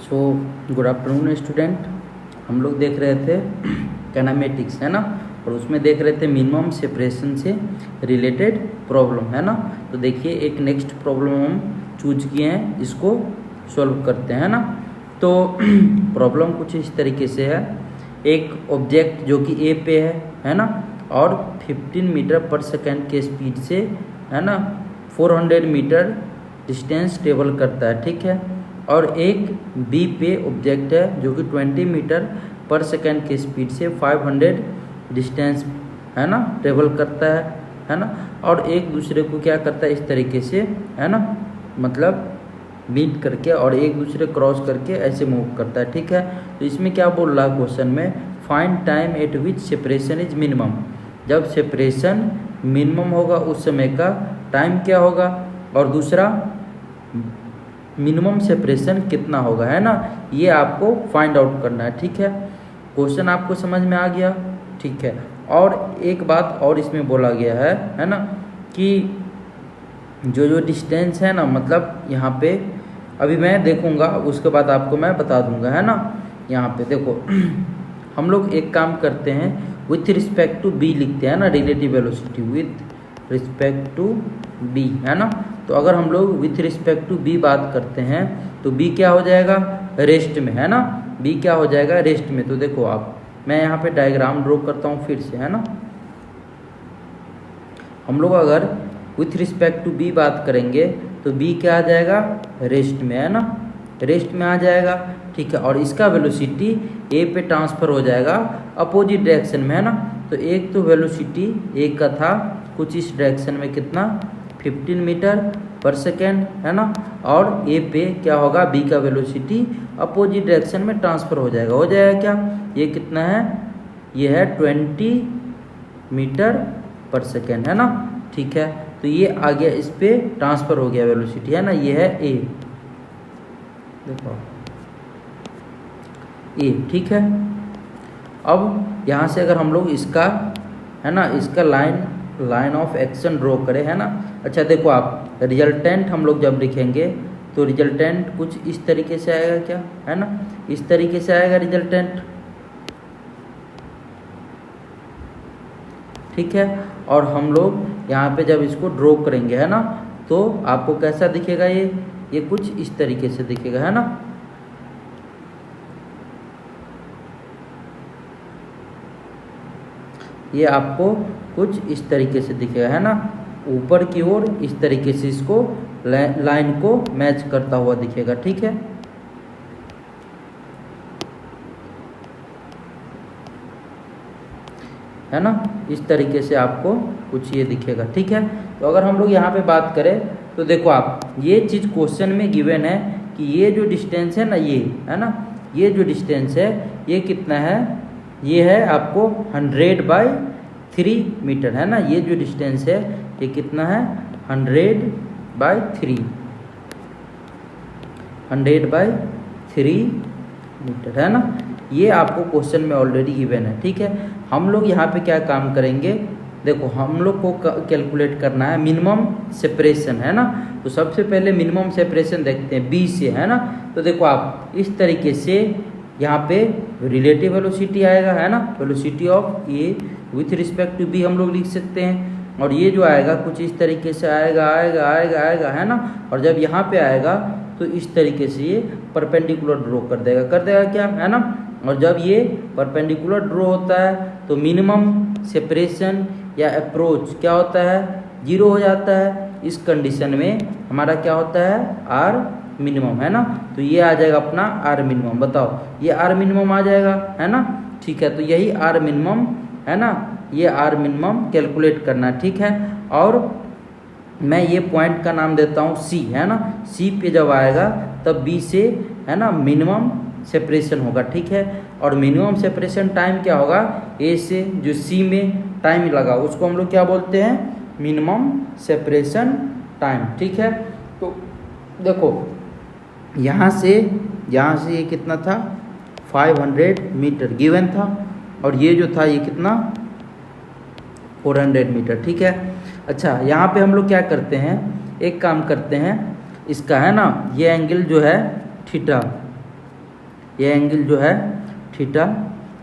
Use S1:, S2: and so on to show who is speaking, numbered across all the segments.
S1: So good afternoon student. हम लोग देख रहे थे कैनामेटिक्स है ना, और उसमें देख रहे थे मिनिमम सेपरेशन से रिलेटेड प्रॉब्लम है ना। तो देखिए एक नेक्स्ट प्रॉब्लम हम चूज किए हैं, इसको सॉल्व करते हैं ना। तो प्रॉब्लम कुछ इस तरीके से है, एक ऑब्जेक्ट जो कि ए पे है ना, और 15 मीटर पर सेकेंड के स्पीड से है ना 400 मीटर डिस्टेंस ट्रेवल करता है, ठीक है। और एक बी पे ऑब्जेक्ट है जो कि 20 मीटर पर सेकेंड के स्पीड से 500 डिस्टेंस है ना ट्रेवल करता है ना। और एक दूसरे को क्या करता है इस तरीके से है ना, मतलब मीट करके और एक दूसरे क्रॉस करके ऐसे मूव करता है, ठीक है। तो इसमें क्या बोल रहा है क्वेश्चन में, find time eight which separation is minimum. जब सेपरेशन मिनिमम होगा उस समय का टाइम क्या होगा, और दूसरा मिनिमम सेपरेशन कितना होगा, है ना। ये आपको फाइंड आउट करना है, ठीक है। क्वेश्चन आपको समझ में आ गया, ठीक है। और एक बात और इसमें बोला गया है ना, कि जो डिस्टेंस है ना, मतलब यहाँ पे अभी मैं देखूंगा उसके बाद आपको मैं बता दूंगा, है ना। यहाँ पे देखो हम लोग एक काम करते हैं, विथ रिस्पेक्ट टू बी लिखते हैं ना, relative velocity with respect to B, है ना। तो अगर हम लोग विथ रिस्पेक्ट टू बी बात करते हैं तो बी क्या हो जाएगा, रेस्ट में, है ना। बी क्या हो जाएगा, रेस्ट में। तो देखो आप, मैं यहाँ पे डायग्राम ड्रॉ करता हूँ फिर से, है ना। हम लोग अगर विथ रिस्पेक्ट टू बी बात करेंगे तो बी क्या आ जाएगा, रेस्ट में, है ना, रेस्ट में आ जाएगा, ठीक है। और इसका वेलोसिटी ए पे ट्रांसफर हो जाएगा अपोजिट डायरेक्शन में, है ना। तो एक तो वेलोसिटी ए का था कुछ इस डायरेक्शन में, कितना 15 मीटर पर सेकेंड, है ना। और ए पे क्या होगा, बी का वेलोसिटी अपोजिट डायरेक्शन में ट्रांसफर हो जाएगा क्या, ये कितना है, ये है 20 मीटर पर सेकेंड, है ना, ठीक है। तो ये आ गया, इस पे ट्रांसफर हो गया वेलोसिटी, है ना। ये है ए, देखो ए, ठीक है। अब यहाँ से अगर हम लोग इसका है ना, इसका लाइन ऑफ एक्शन ड्रॉ करें, है ना। अच्छा देखो आप, रिजल्टेंट हम लोग जब लिखेंगे तो रिजल्टेंट कुछ इस तरीके से आएगा क्या, है ना, इस तरीके से आएगा रिजल्टेंट, ठीक है। और हम लोग यहाँ पे जब इसको ड्रॉ करेंगे, है ना, तो आपको कैसा दिखेगा, ये कुछ इस तरीके से दिखेगा, है ना। ये आपको कुछ इस तरीके से दिखेगा, है ना, ऊपर की ओर इस तरीके से इसको लाइन को मैच करता हुआ दिखेगा, ठीक है। है ना, इस तरीके से आपको कुछ ये दिखेगा, ठीक है। तो अगर हम लोग यहाँ पे बात करें तो देखो आप, ये चीज़ क्वेश्चन में गिवन है कि ये जो डिस्टेंस है ना, ये है ना, ये जो डिस्टेंस है ये कितना है, ये है आपको 100/3 मीटर, है ना। ये जो डिस्टेंस है ये कितना है, 100/3 मीटर, है ना। ये आपको क्वेश्चन में ऑलरेडी गिवन है, ठीक है। हम लोग यहाँ पे क्या काम करेंगे, देखो हम लोग को कैलकुलेट करना है मिनिमम सेपरेशन, है ना। तो सबसे पहले मिनिमम सेपरेशन देखते हैं बी से, है ना। तो देखो आप, इस तरीके से यहाँ पे रिलेटिव वेलोसिटी आएगा, है ना, velocity of A with respect to B हम लोग लिख सकते हैं। और ये जो आएगा कुछ इस तरीके से आएगा, है ना। और जब यहाँ पे आएगा तो इस तरीके से ये परपेंडिकुलर ड्रॉ कर देगा क्या, है ना। और जब ये परपेंडिकुलर ड्रॉ होता है तो मिनिमम सेपरेशन या अप्रोच क्या होता है, 0 हो जाता है। इस कंडीशन में हमारा क्या होता है, आर मिनिमम, है ना। तो ये आ जाएगा अपना आर मिनिमम, बताओ ये आर मिनिमम आ जाएगा, है ना, ठीक है। तो यही आर मिनिमम है ना, ये आर मिनिमम कैलकुलेट करना, ठीक है। और मैं ये पॉइंट का नाम देता हूँ सी, है ना। सी पे जब आएगा तब बी से है ना मिनिमम सेपरेशन होगा, ठीक है। और मिनिमम सेपरेशन टाइम क्या होगा, ए से जो सी में टाइम लगा उसको हम लोग क्या बोलते हैं, मिनिमम सेपरेशन टाइम, ठीक है। तो देखो यहाँ से ये कितना था, 500 मीटर गिवन था, और ये जो था ये कितना 400 मीटर, ठीक है। अच्छा यहाँ पे हम लोग क्या करते हैं, एक काम करते हैं, इसका है ना ये एंगल जो है थीटा, ये एंगल जो है थीटा,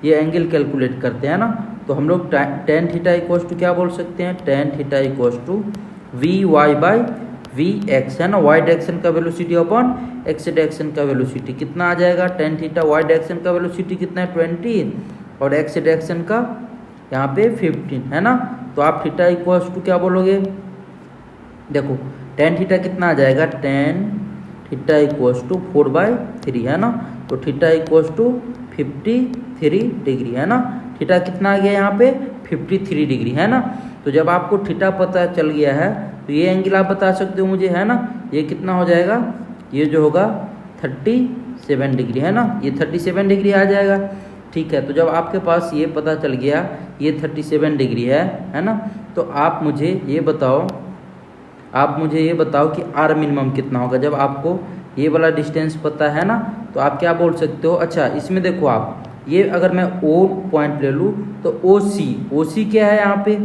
S1: ये एंगल कैलकुलेट करते हैं ना, तो हम लोग टेन थीटा इक्वल्स टू क्या बोल सकते हैं, tan theta equals to V Y by V X, है ना। वाई डायरेक्शन का वेलोसिटी अपॉन एक्स डायरेक्शन का वेलोसिटी कितना आ जाएगा, टेन थीटा वाई डायरेक्शन का वेलोसिटी कितना है 20 और एक्स डायरेक्शन का यहाँ पे 15, है ना। तो आप थीटा इक्वल्स टू क्या बोलोगे, देखो टेन थीटा कितना आ जाएगा, टेन थीटा इक्वल्स टू 4/3, है ना। तो थीटा इक्वल्स टू 53 डिग्री, है ना। थीटा कितना आ गया यहाँ पे 53 डिग्री, है ना। तो जब आपको थीटा पता चल गया है तो ये एंगल आप बता सकते हो मुझे, है ना। ये कितना हो जाएगा, ये जो होगा 37 डिग्री, है ना। ये 37 डिग्री आ जाएगा, ठीक है। तो जब आपके पास ये पता चल गया ये 37 डिग्री है ना, तो आप मुझे ये बताओ कि आर मिनिमम कितना होगा। जब आपको ये वाला डिस्टेंस पता है ना, तो आप क्या बोल सकते हो, अच्छा इसमें देखो आप, ये अगर मैं ओ पॉइंट ले लूँ तो ओ सी क्या है यहाँ पे,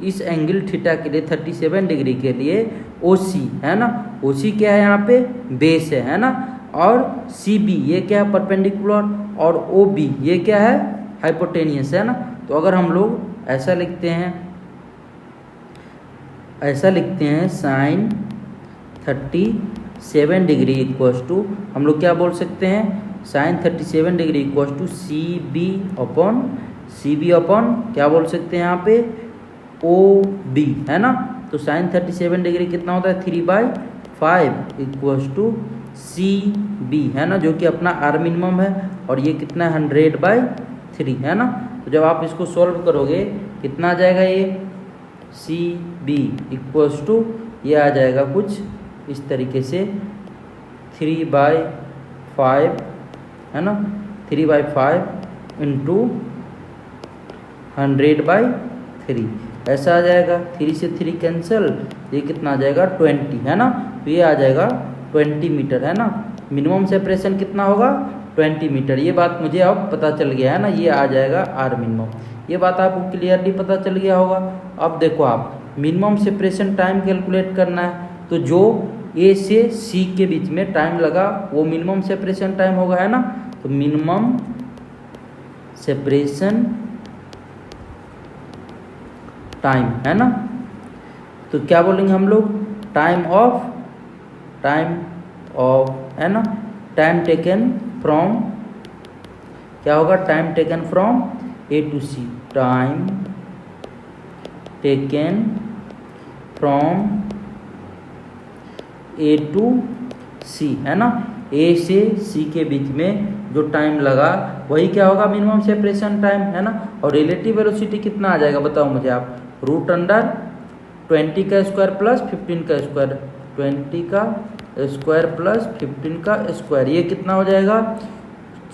S1: इस एंगल थीटा के लिए 37 डिग्री के लिए ओ सी, है ना। ओ सी क्या है यहाँ पे, बेस है ना। और सी बी ये क्या है, परपेंडिकुलर, और ओ बी ये क्या है, हाइपोटेनियस, है ना। तो अगर हम लोग ऐसा लिखते हैं साइन 37 डिग्री इक्वल्स टू, हम लोग क्या बोल सकते हैं, sine 37 degree equals to C B upon क्या बोल सकते हैं यहाँ पे, ओ बी, है ना। तो साइन 37 डिग्री कितना होता है 3/5 इक्वल्स टू सी बी, है ना, जो कि अपना आर मिनिमम है, और ये कितना है 100/3, है ना। तो जब आप इसको सॉल्व करोगे कितना आ जाएगा, ये सी बी इक्वल्स टू ये आ जाएगा कुछ इस तरीके से 3/5, है ना, 3/5 इंटू 100/3, ऐसा आ जाएगा। 3 से 3 कैंसिल, ये कितना आ जाएगा 20, है ना। तो ये आ जाएगा 20 मीटर, है ना। मिनिमम सेपरेशन कितना होगा 20 मीटर, ये बात मुझे अब पता चल गया, है ना। ये आ जाएगा आर मिनिमम, ये बात आपको क्लियरली पता चल गया होगा। अब देखो आप मिनिमम सेपरेशन टाइम कैलकुलेट करना है, तो जो ए से सी के बीच में टाइम लगा वो मिनिमम सेपरेशन टाइम होगा, है ना। तो मिनिमम सेपरेशन टाइम, है ना। तो क्या बोलेंगे हम लोग, टाइम ऑफ, है ना, टाइम टेकन फ्रॉम, क्या होगा, time taken from A to C, time taken from A to C, है ना। ए से सी के बीच में जो टाइम लगा वही क्या होगा, मिनिमम सेपरेशन टाइम, है ना। और रिलेटिव वेलोसिटी कितना आ जाएगा बताओ मुझे आप, √20 का स्क्वायर प्लस 15 का स्क्वायर, 20 का स्क्वायर प्लस 15 का स्क्वायर, ये कितना हो जाएगा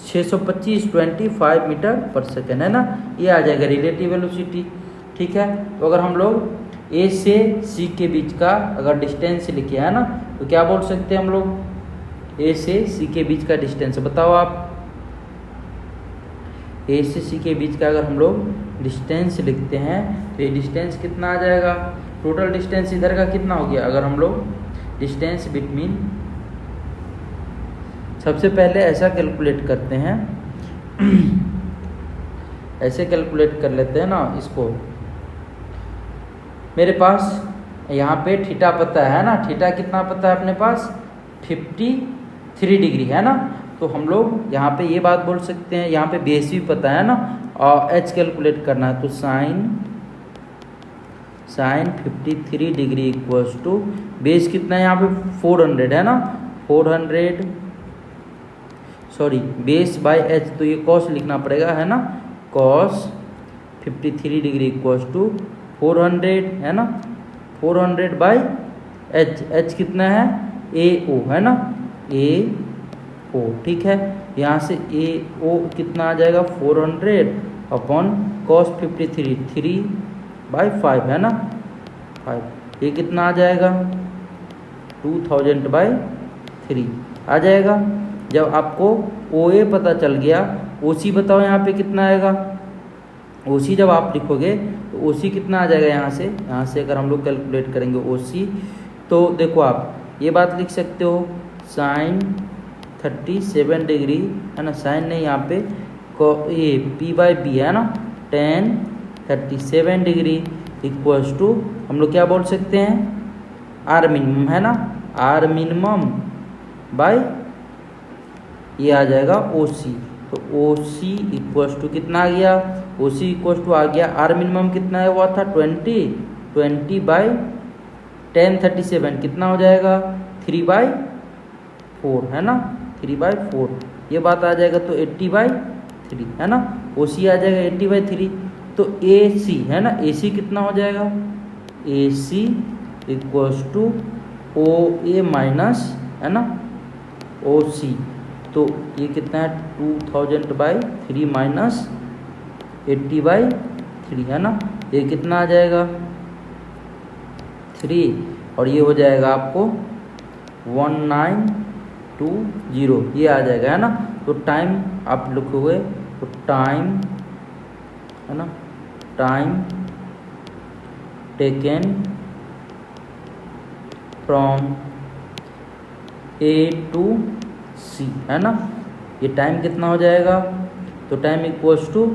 S1: 625 25 मीटर पर सेकेंड, है ना। ये आ जाएगा रिलेटिव वेलोसिटी, ठीक है। तो अगर हम लोग ए से सी के बीच का अगर डिस्टेंस लिखे, है ना, तो क्या बोल सकते हैं हम लोग, ए से सी के बीच का डिस्टेंस बताओ आप। ए से सी के बीच का अगर हम लोग डिस्टेंस लिखते हैं तो ये डिस्टेंस कितना आ जाएगा, टोटल डिस्टेंस इधर का कितना हो गया, अगर हम लोग डिस्टेंस बिटवीन, सबसे पहले ऐसा कैलकुलेट करते हैं ऐसे कैलकुलेट कर लेते हैं ना इसको। मेरे पास यहाँ पे थीटा पता है ना, थीटा कितना पता है अपने पास 53 डिग्री, है ना। तो हम लोग यहाँ पे ये बात बोल सकते हैं, यहाँ पे बेस भी पता है ना, और एच कैलकुलेट करना है, तो sine 53 degree equals to base कितना है यहाँ पे 400, है ना, 400 सॉरी बेस बाय एच, तो ये कॉस लिखना पड़ेगा, है ना, कॉस 53 डिग्री इक्वल्स टू 400, है ना, 400 बाई एच, एच कितना है ए ओ, है ना, ए ओ, ठीक है। यहाँ से ए ओ कितना आ जाएगा 400 अपॉन कॉस 53 3/5, है ना, 5, ये कितना आ जाएगा 2000/3 आ जाएगा। जब आपको ओ ए पता चल गया, ओ सी बताओ यहाँ पे कितना आएगा, ओ सी जब आप लिखोगे तो ओ सी कितना आ जाएगा, यहाँ से अगर हम लोग कैलकुलेट करेंगे ओ सी, तो देखो आप ये बात लिख सकते हो साइन 37 डिग्री है ना, साइन नहीं यहाँ पे ये P/B है ना, tan 37 डिग्री इक्वल्स टू हम लोग क्या बोल सकते हैं, आर मिनिमम है ना, आर मिनिमम बाय ये आ जाएगा OC। तो OC इक्वल्स टू कितना आ गया, OC इक्वल्स टू आ गया आर मिनिमम कितना है हुआ था 20 बाई tan 37 कितना हो जाएगा 3/4 है ना, 3/4 ये बात आ जाएगा। तो 80/3 है ना, OC आ जाएगा 80/3। तो AC है ना, AC कितना हो जाएगा, AC equals to OA minus है ना OC। तो ये कितना है 2000/3 माइनस 80/3 है ना, ये कितना आ जाएगा 3 और ये हो जाएगा आपको 1920 ये आ जाएगा है ना। तो टाइम आप लिखोगे तो टाइम है ना, time taken from A to C है ना, ये टाइम कितना हो जाएगा, तो टाइम इक्वल्स टू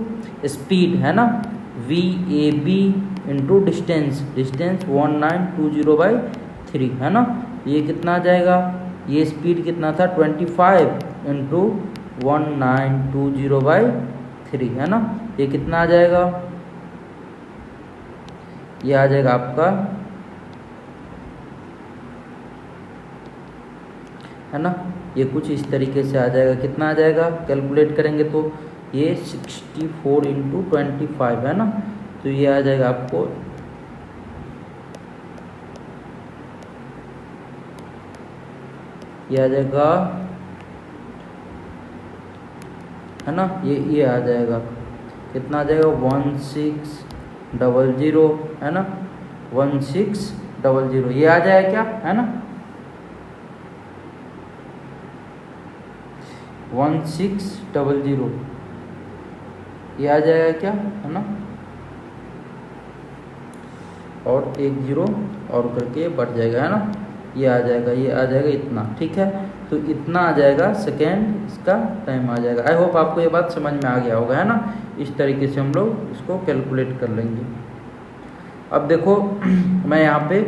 S1: स्पीड है ना VAB इंटू डिस्टेंस 1920/3 है ना, ये कितना आ जाएगा, ये स्पीड कितना था 25 इंटू 1920/3 है ना, ये कितना आ जाएगा, ये आ जाएगा आपका है ना, ये कुछ इस तरीके से आ जाएगा। कितना आ जाएगा कैलकुलेट करेंगे तो ये 64 इंटू 25 है ना, तो ये आ जाएगा आपको ये आ जाएगा है ना, ये आ जाएगा कितना आ जाएगा 1600 है ना, 1600 ये आ जाएगा क्या है ना 1600 ये आ जाएगा क्या है ना, और 10 और करके बढ़ जाएगा है ना, ये आ जाएगा इतना, ठीक है। तो इतना आ जाएगा सेकेंड, इसका टाइम आ जाएगा। आई होप आपको ये बात समझ में आ गया होगा है ना, इस तरीके से हम लोग इसको कैलकुलेट कर लेंगे। अब देखो मैं यहाँ पे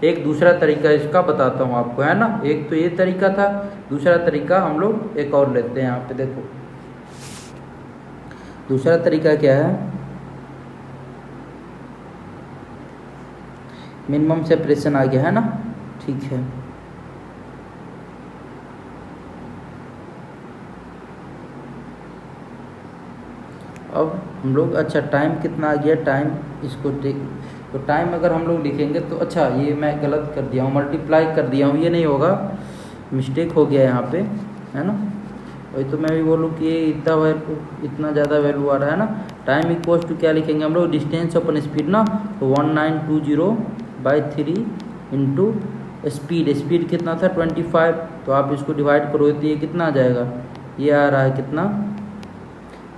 S1: एक दूसरा तरीका इसका बताता हूँ आपको है ना, एक तो ये तरीका था, दूसरा तरीका हम लोग एक और लेते हैं। यहाँ पे देखो दूसरा तरीका क्या है, मिनिमम सेपरेशन आ गया है ना, ठीक है। अब हम लोग अच्छा टाइम कितना आ गया, टाइम इसको तो टाइम अगर हम लोग लिखेंगे तो अच्छा ये मैं गलत कर दिया हूँ, मल्टीप्लाई कर दिया हूँ, ये नहीं होगा, मिस्टेक हो गया यहाँ पे है ना। वही तो मैं भी बोलूँ कि इतना वैल्यू इतना ज़्यादा वैल्यू आ रहा है ना। टाइम इक्वल्स टू क्या लिखेंगे हम लोग, डिस्टेंस अपन स्पीड ना, तो 1920/3 इंटू स्पीड कितना था 25, तो आप इसको डिवाइड करोगे तो ये कितना आ जाएगा, ये आ रहा है कितना,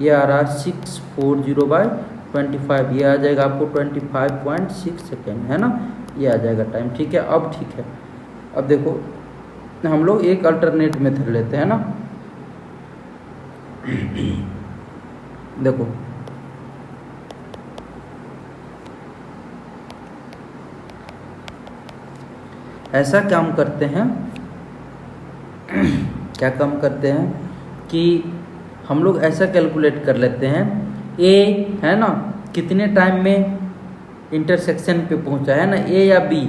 S1: ये आ रहा है 640/25, ये आ जाएगा आपको 25.6 सेकेंड है ना, ये आ जाएगा टाइम, ठीक है। अब ठीक है, अब देखो हम लोग एक अल्टरनेट मेथड लेते हैं ना। देखो ऐसा काम करते हैं क्या काम करते हैं कि हम लोग ऐसा कैलकुलेट कर लेते हैं, ए है ना कितने टाइम में इंटरसेक्शन पे पहुंचा है ना, ए या बी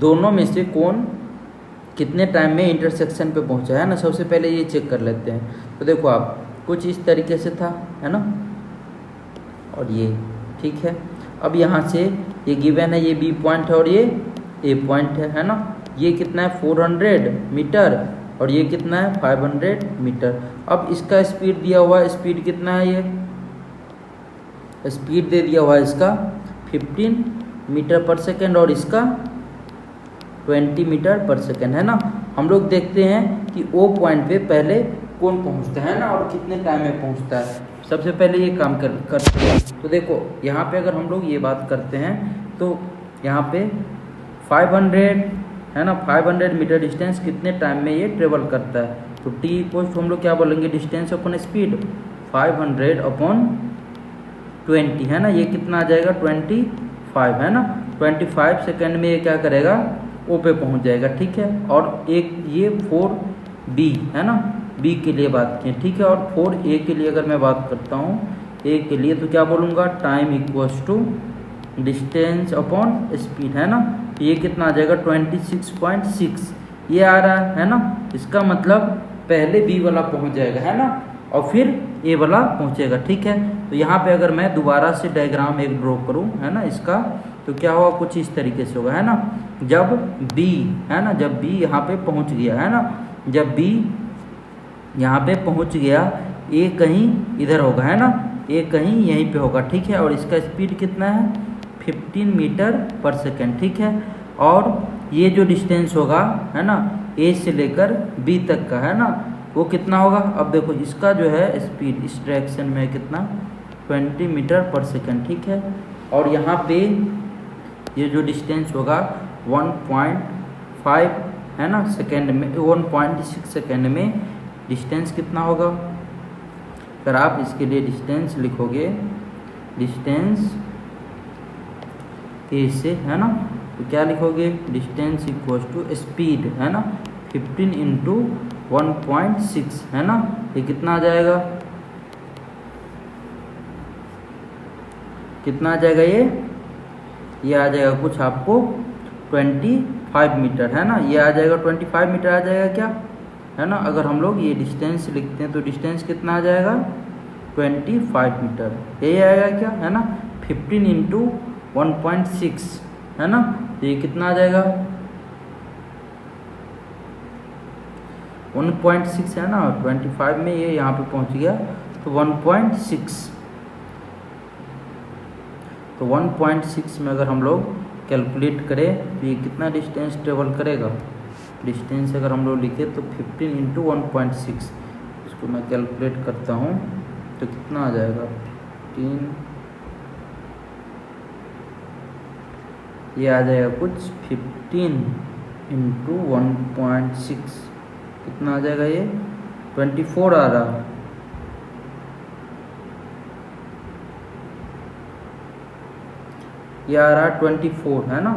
S1: दोनों में से कौन कितने टाइम में इंटरसेक्शन पे पहुंचा है ना, सबसे पहले ये चेक कर लेते हैं। तो देखो आप कुछ इस तरीके से था है ना, और ये ठीक है। अब यहाँ से ये गिवन है, ये बी पॉइंट है और ये ए पॉइंट है ना, ये कितना है 400 मीटर और ये कितना है 500 मीटर। अब इसका स्पीड दिया हुआ है, स्पीड कितना है, ये स्पीड दे दिया हुआ है इसका 15 मीटर पर सेकेंड और इसका 20 मीटर पर सेकेंड है ना। हम लोग देखते हैं कि ओ पॉइंट पे पहले कौन पहुंचता है ना और कितने टाइम में पहुंचता है। सबसे पहले ये काम करते हैं। तो देखो यहाँ पे अगर हम लोग ये बात करते हैं तो यहाँ पे 500 है ना 500 मीटर डिस्टेंस कितने टाइम में ये ट्रेवल करता है। तो t इक्वल्स हम लोग क्या बोलेंगे, डिस्टेंस अपॉन स्पीड 500 अपॉन 20 है ना, ये कितना आ जाएगा 25 है ना। 25 सेकेंड में ये क्या करेगा, ओ पे पहुंच जाएगा, ठीक है। और एक ये 4b है ना, b के लिए बात की, ठीक है। और 4a के लिए अगर मैं बात करता हूँ a के लिए, तो क्या बोलूँगा, time equals to distance upon speed है ना। तो ये कितना आ जाएगा 26.6 ये आ रहा है ना। इसका मतलब पहले b वाला पहुंच जाएगा है ना, और फिर a वाला पहुंचेगा, ठीक है। तो यहाँ पे अगर मैं दोबारा से डायग्राम एक ड्रॉ करूँ है ना इसका, तो क्या होगा, कुछ इस तरीके से होगा है ना। जब b है ना, जब b यहाँ पे पहुँच गया है ना, जब b यहाँ पे पहुँच गया, a कहीं इधर होगा है ना, a कहीं यहीं पे होगा, ठीक है। और इसका स्पीड कितना है 15 मीटर पर सेकेंड, ठीक है। और ये जो डिस्टेंस होगा है ना a से लेकर b तक का है ना, वो कितना होगा। अब देखो इसका जो है स्पीड इस डायरेक्शन में कितना 20 मीटर पर सेकेंड, ठीक है। और यहाँ पे ये जो डिस्टेंस होगा 1.5 है ना सेकेंड में, 1.6 सेकेंड में डिस्टेंस कितना होगा। अगर आप इसके लिए डिस्टेंस लिखोगे, डिस्टेंस ए से है ना, तो क्या लिखोगे, डिस्टेंस इक्वल्स टू स्पीड है ना 15 इंटू 1.6 है ना, ये कितना आ जाएगा, कितना आ जाएगा ये आ जाएगा कुछ आपको 25 मीटर है ना, ये आ जाएगा 25 मीटर आ जाएगा क्या है ना। अगर हम लोग ये डिस्टेंस लिखते हैं तो डिस्टेंस कितना आ जाएगा 25 मीटर, यही आएगा क्या है ना। 15 इंटू 1.6 है ना, तो ये कितना आ जाएगा 1.6 है ना, 25 में ये यहाँ पे पहुँच गया तो 1.6, तो 1.6 में अगर हम लोग कैलकुलेट करें तो ये कितना डिस्टेंस ट्रेवल करेगा। डिस्टेंस अगर हम लोग लिखे तो 15 इंटू 1.6, इसको मैं कैलकुलेट करता हूँ तो कितना आ जाएगा 15, ये आ जाएगा कुछ 15 इंटू 1.6, कितना आ जाएगा ये 24 आ रहा, ये आ रहा 24 है ना।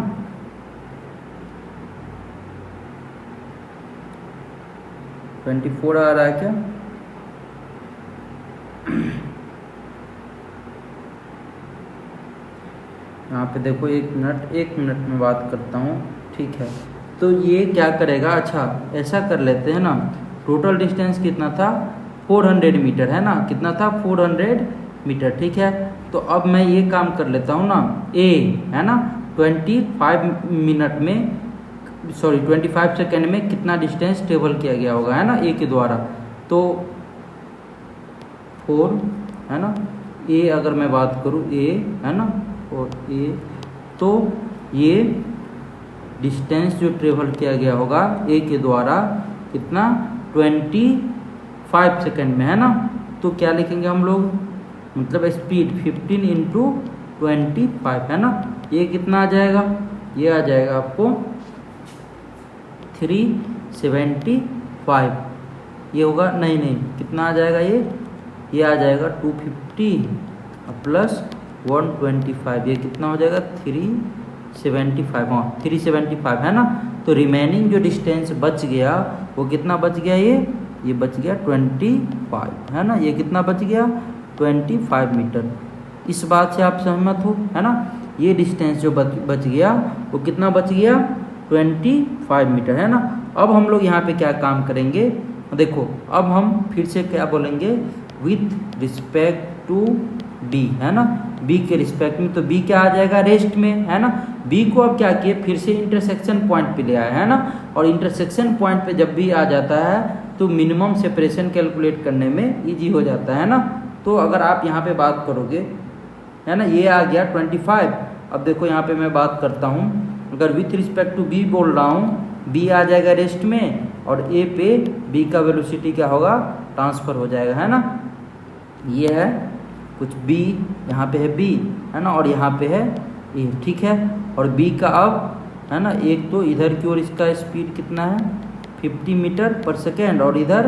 S1: आ रहा है क्या, यहाँ पे देखो एक मिनट में बात करता हूँ, ठीक है। तो ये क्या करेगा, अच्छा ऐसा कर लेते हैं ना, टोटल डिस्टेंस कितना था 400 मीटर है ना, कितना था 400 मीटर, ठीक है। तो अब मैं ये काम कर लेता हूँ ना, a है ना 25 सेकेंड में कितना डिस्टेंस ट्रेवल किया गया होगा है ना a के द्वारा। तो 4 है ना, a अगर मैं बात करूँ a है ना, और a, तो ये डिस्टेंस जो ट्रेवल किया गया होगा a के द्वारा कितना 25 सेकेंड में है ना। तो क्या लिखेंगे हम लोग, मतलब स्पीड 15 इंटू 25 है ना, ये कितना आ जाएगा, ये आ जाएगा आपको 375, ये होगा नहीं कितना आ जाएगा ये आ जाएगा 250 प्लस 125, ये कितना हो जाएगा 375, हाँ 375 है ना। तो रिमेनिंग जो डिस्टेंस बच गया वो कितना बच गया, ये बच गया 25 है ना, ये कितना बच गया 25 मीटर। इस बात से आप सहमत हो है ना। ये डिस्टेंस जो बच गया वो कितना बच गया 25 मीटर है ना। अब हम लोग यहाँ पे क्या काम करेंगे, देखो अब हम फिर से क्या बोलेंगे, विथ रिस्पेक्ट टू डी है ना, बी के रिस्पेक्ट में। तो बी क्या आ जाएगा रेस्ट में है ना। बी को अब क्या किए, फिर से इंटरसेक्शन पॉइंट पे ले आए है ना। और इंटरसेक्शन पॉइंट पे जब भी आ जाता है तो मिनिमम सेपरेशन कैलकुलेट करने में इजी हो जाता है ना। तो अगर आप यहाँ पे बात करोगे है ना, ये आ गया 25। अब देखो यहाँ पे मैं बात करता हूँ, अगर विथ रिस्पेक्ट टू बी बोल रहा हूँ, बी आ जाएगा रेस्ट में और ए पे बी का वेलोसिटी क्या होगा, ट्रांसफ़र हो जाएगा है ना। ये है कुछ बी, यहाँ पे है बी है ना, और यहाँ पे है ए, ठीक है। और बी का अब है ना। एक तो इधर की ओर इसका स्पीड कितना है 50 मीटर पर सेकेंड, और इधर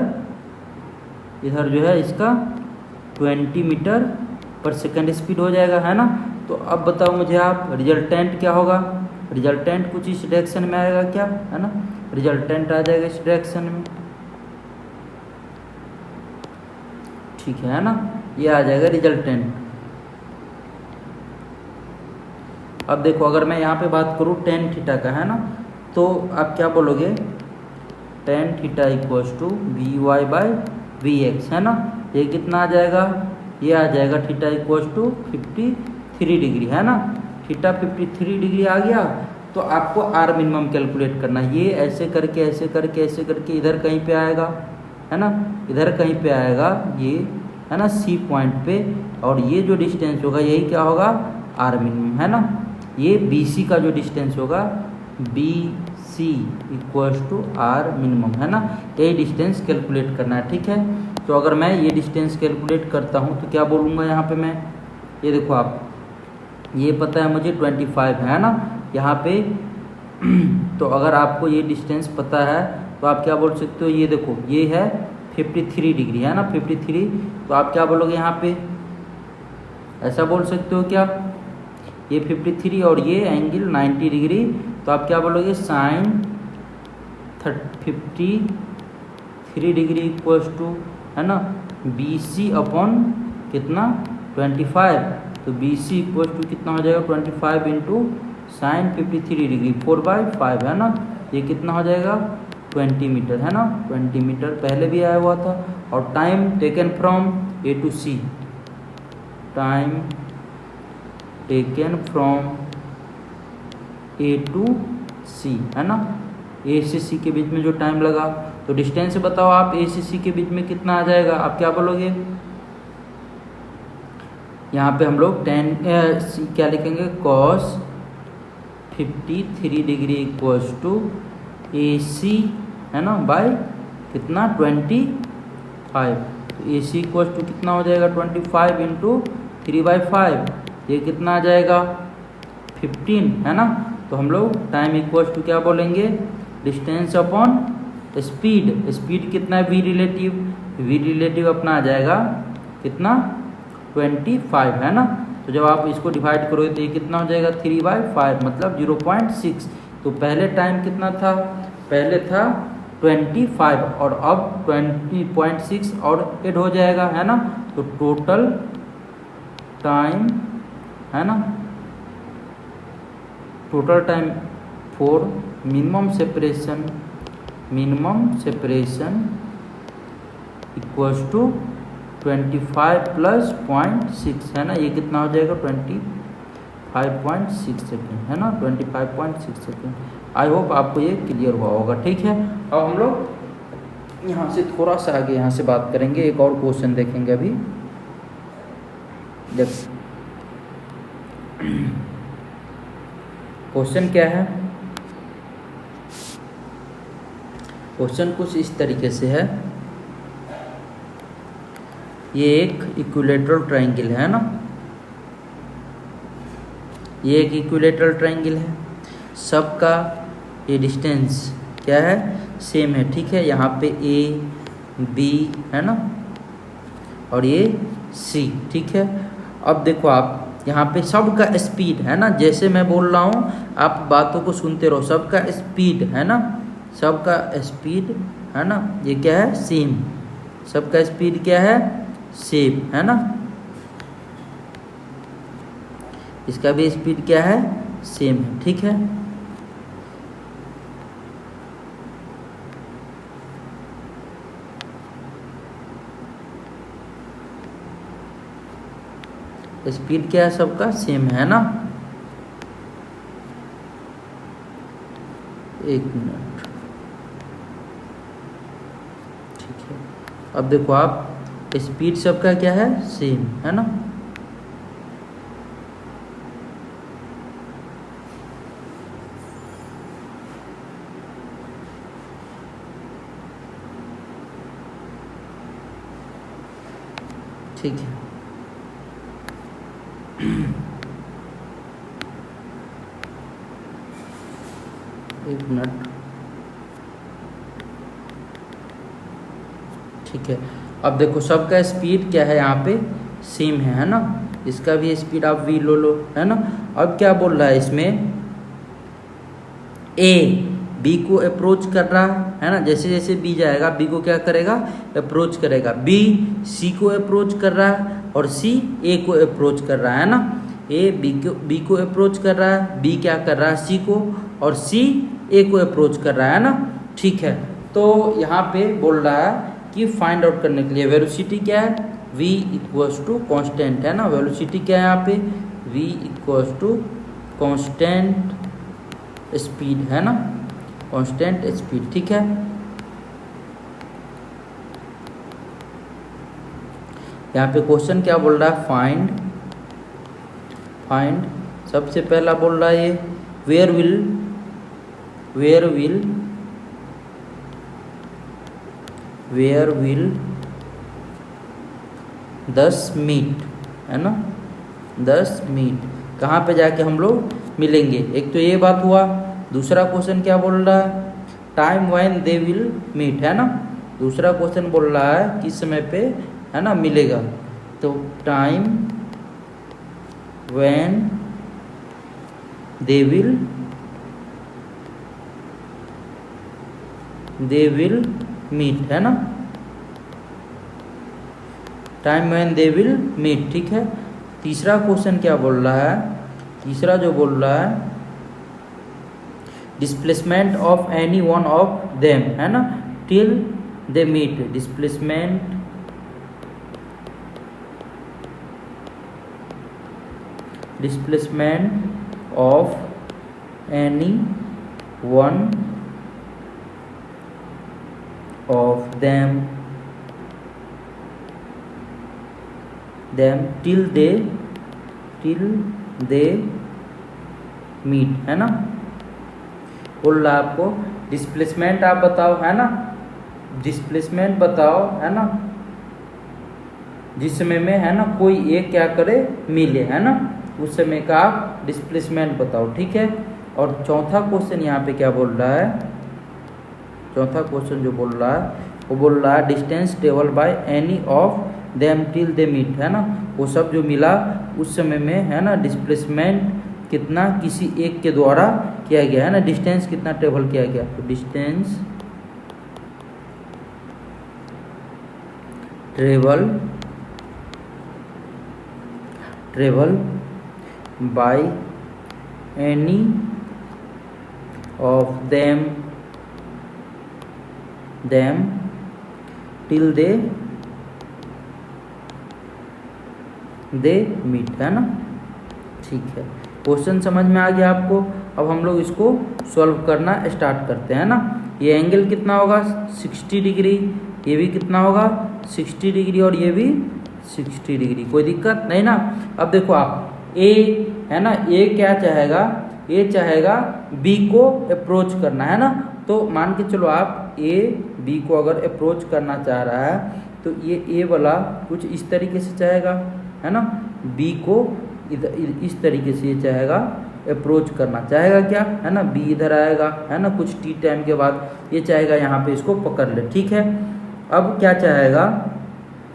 S1: जो है इसका 20 मीटर पर सेकेंड स्पीड हो जाएगा, है ना। तो अब बताओ मुझे आप रिजल्टेंट क्या होगा। रिजल्टेंट कुछ इस डायरेक्शन में आएगा क्या, है ना। रिजल्टेंट आ जाएगा इस डायरेक्शन में, ठीक है ना। ये आ जाएगा रिजल्टेंट। अब देखो अगर मैं यहाँ पे बात करूँ टेन थीटा का, है ना, तो आप क्या बोलोगे tan theta equals to V Y by V X, है ना। ये कितना आ जाएगा, ये आ जाएगा थीटा इक्वल्स टू 53 डिग्री, है ना। थीटा 53 डिग्री आ गया, तो आपको आर मिनिमम कैलकुलेट करना है। ये ऐसे करके ऐसे करके ऐसे करके इधर कहीं पे आएगा, है ना, इधर कहीं पे आएगा ये, है ना, सी पॉइंट पे, और ये जो डिस्टेंस होगा यही क्या होगा आर मिनिमम, है ना। ये बी सी का जो डिस्टेंस होगा B C equals to R minimum, है ना। यही डिस्टेंस कैलकुलेट करना है, ठीक है। तो अगर मैं ये डिस्टेंस कैलकुलेट करता हूँ तो क्या बोलूँगा यहाँ पे मैं, ये देखो आप, ये पता है मुझे 25 है ना यहाँ पे। तो अगर आपको ये डिस्टेंस पता है तो आप क्या बोल सकते हो, ये देखो ये है 53 डिग्री, है ना, 53। तो आप क्या बोलोगे यहाँ पे, ऐसा बोल सकते हो क्या, ये 53 और ये एंगल 90 डिग्री, तो आप क्या बोलोगे साइन 53 डिग्री इक्वल्स टू, है ना, बी सी अपॉन कितना 25। तो बी सी इक्वल टू कितना हो जाएगा 25 इंटू साइन 53 डिग्री 4/5, है ना। ये कितना हो जाएगा 20 मीटर, है ना, 20 मीटर पहले भी आया हुआ था। और time taken from A to C, time taken from A to C, है ना, ए से सी के बीच में जो टाइम लगा, तो डिस्टेंस बताओ आप ए से सी के बीच में कितना आ जाएगा, आप क्या बोलोगे। यहाँ पे हम लोग क्या लिखेंगे कॉस 53 डिग्री इक्वल्स टू ए सी, है ना, बाय कितना 25। तो ए सी इक्वल्स टू कितना हो जाएगा 25 इंटू 3/5, ये कितना आ जाएगा 15, है ना। तो हम लोग टाइम इक्वल्स टू क्या बोलेंगे डिस्टेंस अपॉन स्पीड। स्पीड कितना है वी रिलेटिव अपना आ जाएगा कितना 25, है ना। तो जब आप इसको डिवाइड करोगे तो ये कितना हो जाएगा 3/5 मतलब 0.6। तो पहले टाइम कितना था, पहले था 25 और अब 20.6 और ऐड हो जाएगा, है ना। तो टोटल टाइम, है ना, total time for minimum separation equals to 25 plus 0.6, है ना। ये कितना हो जाएगा 25.6 सेकेंड, है ना, 25.6 सेकेंड। आई होप आपको ये क्लियर हुआ होगा, ठीक है। अब हम लोग यहाँ से थोड़ा सा आगे यहाँ से बात करेंगे, एक और क्वेश्चन देखेंगे अभी। देख क्वेश्चन क्या है, क्वेश्चन कुछ इस तरीके से है। ये एक इक्विलेटरल ट्रायंगल है ना, ये एक इक्विलेटरल ट्रायंगल है, सबका ये डिस्टेंस क्या है सेम है, ठीक है। यहाँ पे ए बी, है ना, और ये सी, ठीक है। अब देखो आप यहाँ पे सबका स्पीड, है ना, जैसे मैं बोल रहा हूँ आप बातों को सुनते रहो। सबका स्पीड, है ना, सबका स्पीड, है ना, ये क्या है सेम, सबका स्पीड क्या है सेम, है ना, इसका भी स्पीड क्या है सेम है, ठीक है। स्पीड क्या है सबका सेम है ना। एक मिनट, ठीक है। अब देखो आप स्पीड सबका क्या है सेम, है ना। ठीक है, एक मिनट, ठीक है। अब देखो सबका स्पीड क्या है यहाँ पे सेम है ना, इसका भी स्पीड आप v लो है ना। अब क्या बोल रहा है इसमें, ए बी को अप्रोच कर रहा है ना, जैसे जैसे बी जाएगा बी को क्या करेगा, अप्रोच करेगा। बी सी को अप्रोच कर रहा है और सी ए को अप्रोच कर रहा है ना। ए बी को अप्रोच कर रहा है, बी क्या कर रहा है सी को, और सी ए को अप्रोच कर रहा है ना, ठीक है। तो यहाँ पे बोल रहा है कि फाइंड आउट करने के लिए वेलोसिटी क्या है, v इक्वल्स टू कॉन्स्टेंट है ना। वेलोसिटी क्या है यहाँ पे, v equals to constant speed है ना, कांस्टेंट स्पीड, ठीक है। यहाँ पे क्वेश्चन क्या बोल रहा है, फाइंड सबसे पहला बोल रहा है ये वेयर विल 10 मीट है ना, 10 मीट कहाँ पे जाके हम लोग मिलेंगे। एक तो ये बात हुआ। दूसरा क्वेश्चन क्या बोल रहा है, time when they will meet है ना। दूसरा क्वेश्चन बोल रहा है किस समय पे है ना मिलेगा, तो time when they will meet है ना, time when they will meet, ठीक है। तीसरा क्वेश्चन क्या बोल रहा है, तीसरा जो बोल रहा है displacement of any one of them है ना till they meet, displacement of any one of them till they meet है ना। बोल रहा आपको डिस्प्लेसमेंट आप बताओ है ना, डिस्प्लेसमेंट बताओ है ना, जिस समय में है ना कोई एक क्या करे मिले है ना, उस समय का आप डिस्प्लेसमेंट बताओ, ठीक है। और चौथा क्वेश्चन यहाँ पे क्या बोल रहा है, चौथा क्वेश्चन जो बोल रहा है वो बोल रहा है distance travel by any of them till they meet है ना। वो सब जो मिला उस समय में है ना डिस्प्लेसमेंट कितना किसी एक के द्वारा किया गया है ना, डिस्टेंस कितना ट्रेवल किया गया, तो distance travel by any of them till they meet है ना, ठीक है। क्वेश्चन समझ में आ गया आपको। अब हम लोग इसको सॉल्व करना स्टार्ट करते हैं ना। ये एंगल कितना होगा 60 डिग्री, ये भी कितना होगा 60 डिग्री और ये भी 60 डिग्री, कोई दिक्कत नहीं ना। अब देखो आप ए है ना, ए क्या चाहेगा, ए चाहेगा बी को अप्रोच करना है ना। तो मान के चलो आप ए बी को अगर अप्रोच करना चाह रहा है तो ये ए वाला कुछ इस तरीके से चाहेगा है ना, बी को इधर इस तरीके से ये चाहेगा अप्रोच करना चाहेगा क्या है ना, बी इधर आएगा है ना, कुछ टी टाइम के बाद ये चाहेगा यहाँ पे इसको पकड़ ले, ठीक है। अब क्या चाहेगा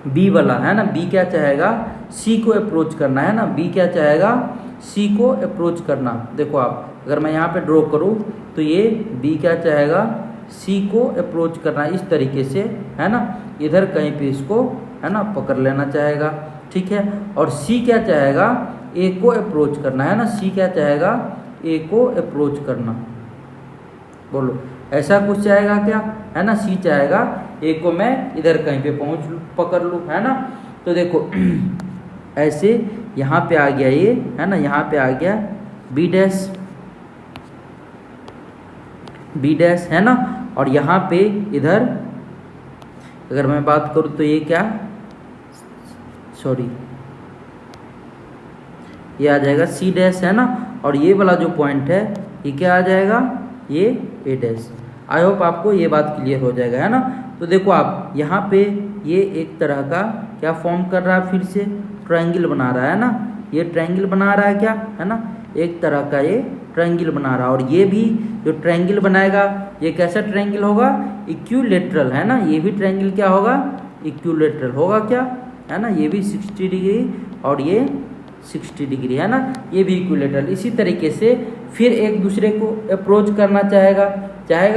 S1: बी वाला है ना, बी क्या चाहेगा सी को अप्रोच करना है ना, बी क्या चाहेगा सी को अप्रोच करना। देखो आप अगर मैं यहाँ पे ड्रॉ करूँ तो ये बी क्या चाहेगा सी को अप्रोच करना इस तरीके से है ना, इधर कहीं पे इसको है ना पकड़ लेना चाहेगा, ठीक है। और सी क्या चाहेगा ए को अप्रोच करना है ना, सी क्या चाहेगा ए को अप्रोच करना, बोलो ऐसा कुछ चाहेगा क्या है ना, सी चाहेगा ए को मैं इधर कहीं पे पकड़ लूँ है ना। तो देखो ऐसे यहाँ पे आ गया ये है ना, यहाँ पे आ गया बी डैश है ना, और यहाँ पे इधर अगर मैं बात करूँ तो ये क्या सॉरी ये आ जाएगा सी डैश है ना, और ये वाला जो पॉइंट है ये क्या आ जाएगा ये ए डैश। आई होप आपको ये बात क्लियर हो जाएगा है ना। तो देखो आप यहाँ पे ये एक तरह का क्या फॉर्म कर रहा है, फिर से ट्रायंगल बना रहा है ना, ये ट्रायंगल बना रहा है क्या है ना, एक तरह का ये ट्रायंगल बना रहा है। और ये भी जो ट्रायंगल बनाएगा ये कैसा ट्रायंगल होगा, इक्विलेटरल, है ना। ये भी ट्रायंगल क्या होगा, इक्विलेटरल होगा क्या, है ना। ये भी 60 डिग्री और ये 60 डिग्री, है ना, ये भी इक्विलेटरल। इसी तरीके से फिर एक दूसरे को अप्रोच करना चाहेगा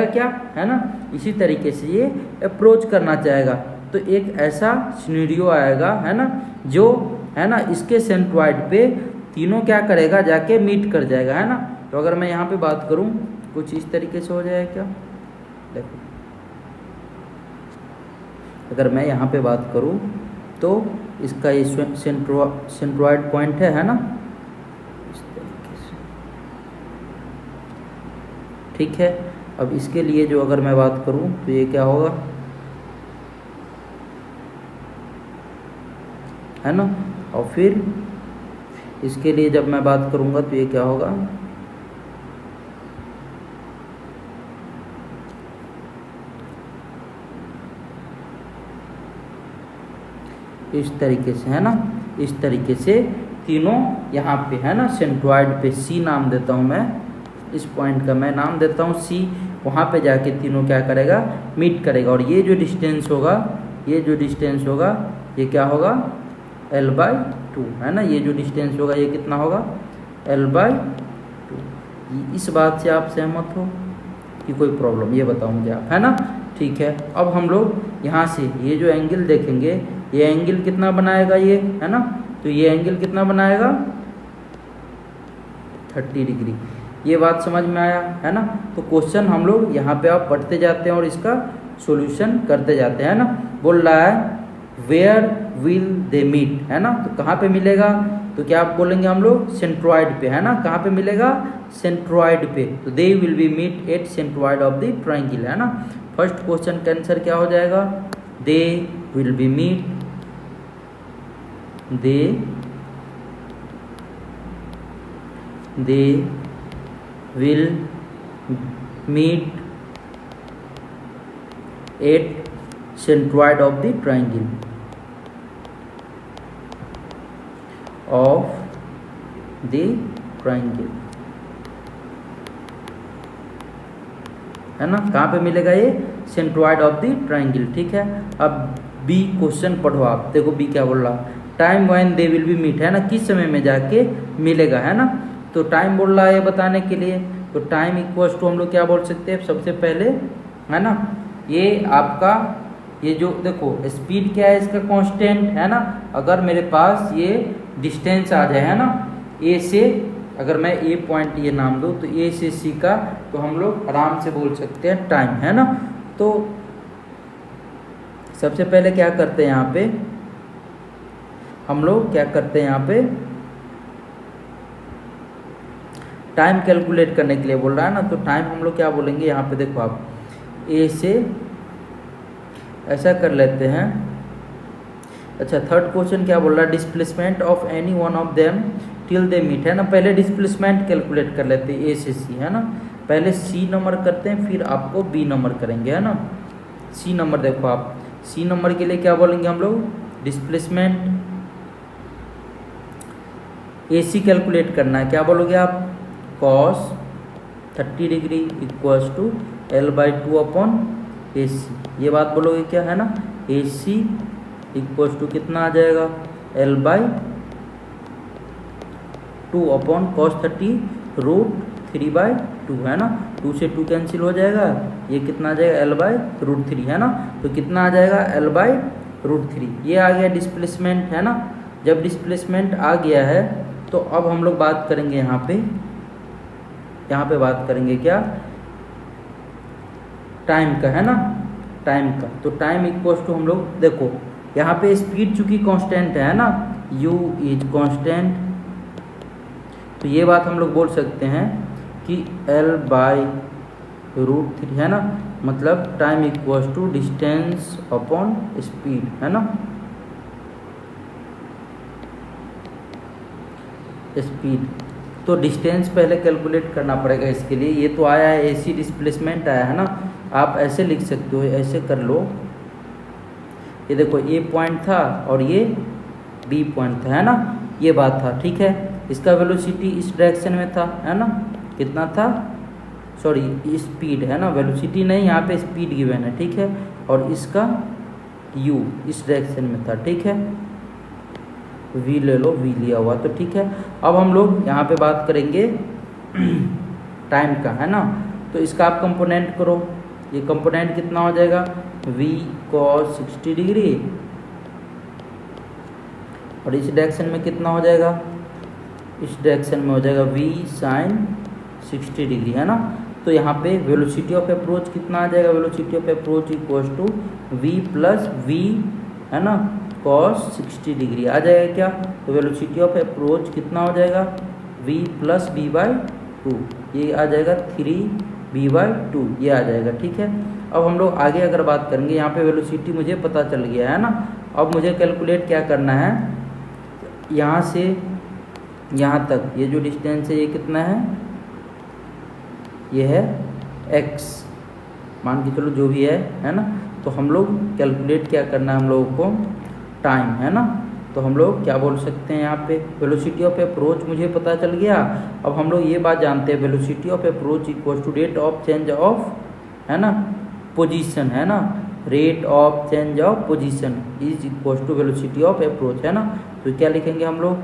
S1: क्या, है ना, इसी तरीके से ये अप्रोच करना चाहेगा। तो एक ऐसा सिनेरियो आएगा, है ना, जो है ना इसके सेंट्रॉइड पे तीनों क्या करेगा, जाके मीट कर जाएगा, है ना। तो अगर मैं यहाँ पे बात करूँ कुछ इस तरीके से हो जाएगा क्या, देखो अगर मैं यहाँ पे बात करूँ तो इसका ये सेंट्रॉइड पॉइंट है ना, इस तरीके से, ठीक है। अब इसके लिए जो अगर मैं बात करूँ तो ये क्या होगा, है ना। और फिर इसके लिए जब मैं बात करूँगा तो ये क्या होगा, इस तरीके से, है ना, इस तरीके से तीनों यहाँ पे, है ना, सेंट्रॉइड पे सी नाम देता हूँ मैं, इस पॉइंट का मैं नाम देता हूँ सी। वहाँ पे जाके तीनों क्या करेगा, मीट करेगा। और ये जो डिस्टेंस होगा, ये जो डिस्टेंस होगा ये क्या होगा, l/2, है ना। ये जो डिस्टेंस होगा ये कितना होगा, l/2। इस बात से आप सहमत हो कि कोई प्रॉब्लम, ये बताऊँगे आप, है ना, ठीक है। अब हम लोग यहाँ से ये जो एंगल देखेंगे, ये एंगल कितना बनाएगा ये, है ना। तो ये एंगल कितना बनाएगा, 30 डिग्री। ये बात समझ में आया, है ना। तो क्वेश्चन हम लोग यहाँ पे आप पढ़ते जाते हैं और इसका सॉल्यूशन करते जाते हैं, है ना। बोल रहा है वेयर विल दे मीट, है ना। तो कहाँ पे मिलेगा, तो क्या आप बोलेंगे हम लोग, सेंट्रॉइड पे, है ना। कहाँ पे मिलेगा, सेंट्रॉइड पे। तो they will be meet at centroid of the triangle, है ना। फर्स्ट क्वेश्चन का आंसर क्या हो जाएगा, they will be meet, they will meet at centroid of the triangle है ना। कहाँ पे मिलेगा ये, सेंट्रॉइड ऑफ द ट्रायंगल, ठीक है। अब बी क्वेश्चन पढ़ो आप, देखो बी क्या बोल रहा, time when they will be meet, है ना, किस समय में जाके मिलेगा, है ना। तो टाइम बोल रहा है बताने के लिए, तो टाइम इक्वल्स टू हम लोग क्या बोल सकते हैं, सबसे पहले, है ना, ये आपका ये जो देखो स्पीड क्या है इसका कांस्टेंट, है ना। अगर मेरे पास ये डिस्टेंस आ जाए, है ना, ए से, अगर मैं ए पॉइंट ये नाम दूँ तो ए से सी का, तो हम लोग आराम से बोल सकते हैं टाइम, है ना। तो सबसे पहले क्या करते हैं यहाँ पे, हम लोग क्या करते हैं यहाँ पे, टाइम कैलकुलेट करने के लिए बोल रहा है ना। तो टाइम हम लोग क्या बोलेंगे यहाँ पे, देखो आप ए से ऐसा कर लेते हैं। अच्छा, थर्ड क्वेश्चन क्या बोल रहा है, displacement of any one of them till they meet, है ना। पहले डिस्प्लेसमेंट कैलकुलेट कर लेते हैं ए से सी, है ना। पहले सी नंबर करते हैं, फिर आपको बी नंबर करेंगे, है ना। सी नंबर देखो आप, सी नंबर के लिए क्या बोलेंगे हम लोग, डिस्प्लेसमेंट ए सी कैलकुलेट करना है, क्या बोलोगे आप, cos 30 degree equals to l/2 upon A C, ये बात बोलोगे क्या, है ना। ए सी इक्वल्स टू कितना आ जाएगा, l/2 अपॉन cos 30 √3/2, है ना। 2 से 2 कैंसिल हो जाएगा, ये कितना आ जाएगा, l/√3, है ना। तो कितना आ जाएगा, l/√3। ये आ गया डिस्प्लेसमेंट, है ना। जब डिस्प्लेसमेंट आ गया है तो अब हम लोग बात करेंगे यहाँ पे बात करेंगे क्या, टाइम का, है ना, टाइम का। तो टाइम इक्वल्स टू हम लोग देखो यहाँ पे स्पीड चूंकि कांस्टेंट है ना, u इज कांस्टेंट, तो ये बात हम लोग बोल सकते हैं कि l/√3, है ना। मतलब time equals to distance upon speed, है ना, स्पीड। तो डिस्टेंस पहले कैलकुलेट करना पड़ेगा इसके लिए। ये तो आया है एसी डिस्प्लेसमेंट आया है ना, आप ऐसे लिख सकते हो, ऐसे कर लो, ये देखो ए पॉइंट था और ये बी पॉइंट था, है ना, ये बात था, ठीक है। इसका वेलोसिटी इस डायरेक्शन में था, है ना, कितना था, सॉरी स्पीड है ना, वेलोसिटी नहीं, यहाँ पे स्पीड गिवन है, ठीक है, और इसका u इस डायरेक्शन में था, ठीक है, v ले लो, v लिया हुआ तो ठीक है। अब हम लोग यहाँ पे बात करेंगे टाइम का, है ना, तो इसका आप कंपोनेंट करो, ये कंपोनेंट कितना हो जाएगा, v cos 60 डिग्री, और इस डायरेक्शन में कितना हो जाएगा, इस डायरेक्शन में हो जाएगा v sin 60 डिग्री, है ना। तो यहाँ पे वेलोसिटी ऑफ अप्रोच कितना आ जाएगा, velocity of approach equals to v plus v, है ना, cos 60 डिग्री आ जाएगा क्या, तो वेलोसिटी ऑफ अप्रोच कितना हो जाएगा, v प्लस v बाई 2, ये आ जाएगा 3v/2, ये आ जाएगा, ठीक है। अब हम लोग आगे अगर बात करेंगे, यहाँ पे वेलोसिटी मुझे पता चल गया है ना, अब मुझे कैलकुलेट क्या करना है, यहाँ से यहाँ तक ये जो डिस्टेंस है ये कितना है, ये है x, मान के चलो जो भी है ना। तो हम लोग कैलकुलेट क्या करना है हम लोगों को, टाइम, है ना। तो हम लोग क्या बोल सकते हैं, यहाँ पे वेलोसिटी ऑफ अप्रोच मुझे पता चल गया। अब हम लोग ये बात जानते हैं, velocity of approach equal to rate of change of, है ना, पोजीशन, है ना, rate of change of position is equal to velocity of approach, है ना। तो क्या लिखेंगे हम लोग,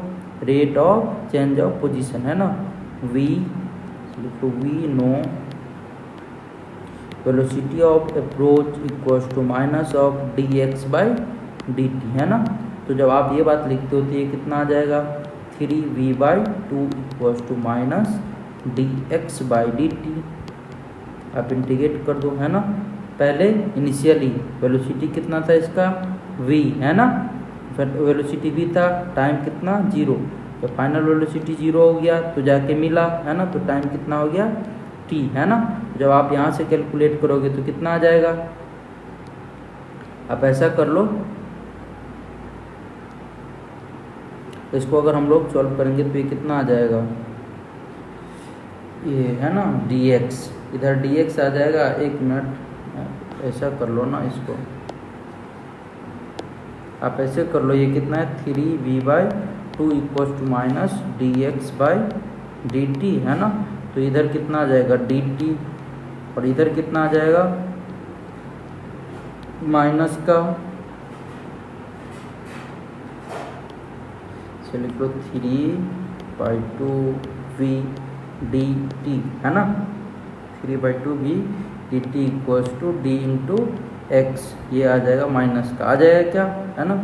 S1: rate of change of position, है ना, v, तो we know velocity of approach equals to minus of dx by dt, है ना। तो जब आप ये बात लिखते हो तो ये कितना आ जाएगा, 3v/2 equals to minus dx by dt, आप इंटीग्रेट कर दो, है ना। पहले इनिशियली वेलोसिटी कितना था इसका, v, है ना, फिर वेलोसिटी v था, टाइम कितना 0, तो फाइनल वेलोसिटी 0 हो गया, तो जाके मिला, है ना, तो टाइम कितना हो गया t, है ना। जब आप यहाँ से कैलकुलेट करोगे तो कितना आ जाएगा, आप ऐसा कर लो, इसको अगर हम लोग सॉल्व करेंगे तो ये कितना आ जाएगा, ये है ना dx, इधर dx आ जाएगा, एक मिनट ऐसा कर लो ना, इसको आप ऐसे कर लो, ये कितना है 3v/2 equals to minus dx by dt, है ना। तो इधर कितना आ जाएगा dt, और इधर कितना आ जाएगा माइनस का, से लिख लो 3/2v dt, है ना, 3/2v dt equals to d into x, ये आ जाएगा माइनस का, आ जाएगा क्या, है ना।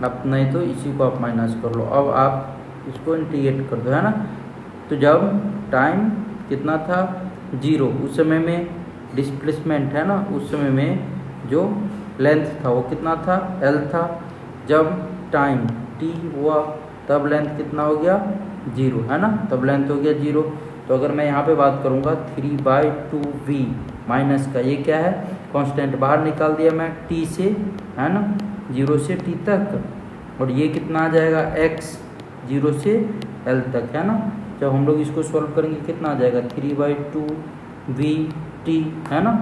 S1: अब नहीं तो इसी को आप माइनस कर लो, अब आप इसको इंटीग्रेट कर दो, है ना। तो जब टाइम कितना था 0, उस समय में डिस्प्लेसमेंट, है ना, उस समय में जो लेंथ था वो कितना था, l था। जब टाइम t हुआ तब लेंथ कितना हो गया 0, है ना, तब लेंथ हो गया 0। तो अगर मैं यहाँ पे बात करूँगा 3/2v माइनस का, ये क्या है, कांस्टेंट बाहर निकाल दिया मैं t से, है ना, 0 से t तक, और ये कितना आ जाएगा x 0 से l तक, है ना। जब हम लोग इसको सॉल्व करेंगे कितना आ जाएगा 3/2vt, है ना,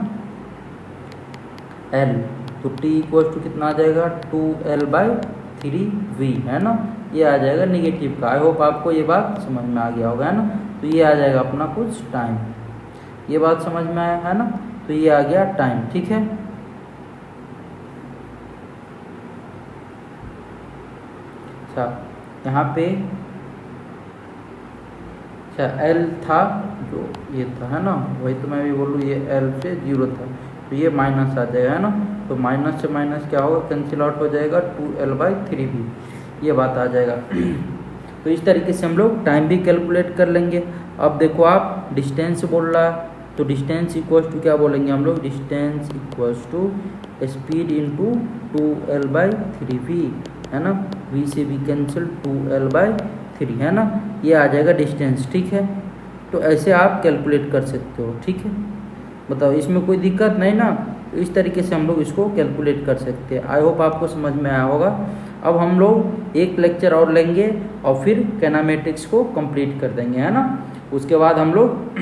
S1: l, तो t इक्वल टू कितना आ जाएगा 2l/3v, है ना, ये आ जाएगा निगेटिव का। आई होप आपको ये बात समझ में आ गया होगा, है ना। तो ये आ जाएगा अपना कुछ टाइम, ये बात समझ में आया, है ना। तो ये आ गया टाइम, ठीक है। अच्छा, यहाँ पे अच्छा l था, जो ये था, है ना, वही तो मैं भी बोलूँ, ये l से 0 था, तो ये माइनस आ जाएगा, है ना। तो माइनस से माइनस क्या होगा, कैंसिल आउट हो जाएगा, 2l/3v, ये बात आ जाएगा। तो इस तरीके से हम लोग टाइम भी कैलकुलेट कर लेंगे। अब देखो आप डिस्टेंस बोल रहा है, तो डिस्टेंस इक्वल्स टू क्या बोलेंगे हम लोग, distance equals to speed into 2l/3v, है ना, v से भी कैंसिल 2l/3, है ना, ये आ जाएगा डिस्टेंस, ठीक है। तो ऐसे आप कैलकुलेट कर सकते हो, ठीक है। बताओ इसमें कोई दिक्कत नहीं ना, तो इस तरीके से हम लोग इसको कैलकुलेट कर सकते हैं। आई होप आपको समझ में आया होगा। अब हम लोग एक लेक्चर और लेंगे और फिर कैनामेटिक्स को कंप्लीट कर देंगे, है ना। उसके बाद हम लोग